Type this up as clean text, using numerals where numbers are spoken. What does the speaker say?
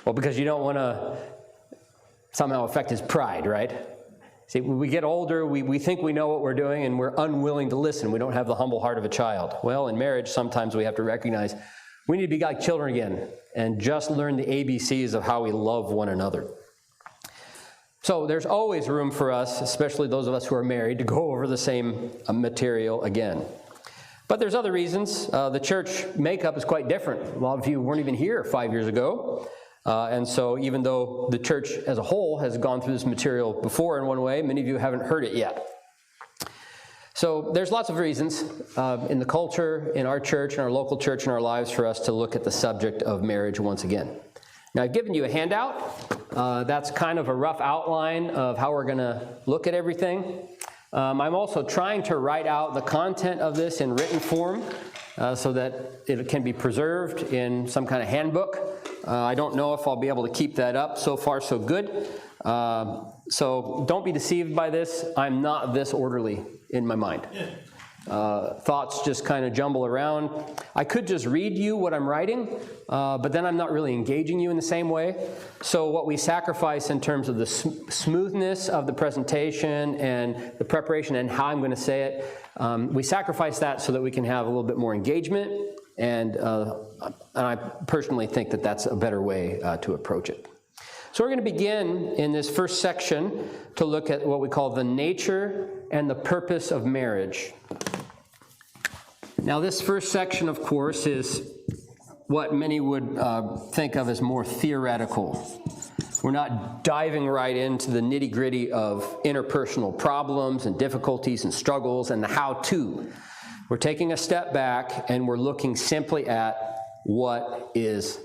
Well, because you don't want to somehow affect his pride, right? See, when we get older, we think we know what we're doing, and we're unwilling to listen. We don't have the humble heart of a child. Well, in marriage, sometimes we have to recognize we need to be like children again and just learn the ABCs of how we love one another. So there's always room for us, especially those of us who are married, to go over the same material again. But there's other reasons. The church makeup is quite different. A lot of you weren't even here 5 years ago. And so even though the church as a whole has gone through this material before in one way, many of you haven't heard it yet. So there's lots of reasons in the culture, in our church, in our local church, in our lives for us to look at the subject of marriage once again. Now, I've given you a handout. That's kind of a rough outline of how we're going to look at everything. I'm also trying to write out the content of this in written form so that it can be preserved in some kind of handbook. I don't know if I'll be able to keep that up. So far, so good. So don't be deceived by this. I'm not this orderly in my mind. Thoughts just kind of jumble around. I could just read you what I'm writing, but then I'm not really engaging you in the same way. So what we sacrifice in terms of the smoothness of the presentation and the preparation and how I'm going to say it, we sacrifice that so that we can have a little bit more engagement, and I personally think that that's a better way to approach it. So we're going to begin in this first section to look at what we call the nature and the purpose of marriage. Now, this first section, of course, is what many would think of as more theoretical. We're not diving right into the nitty-gritty of interpersonal problems and difficulties and struggles and the how-to. We're taking a step back and we're looking simply at what is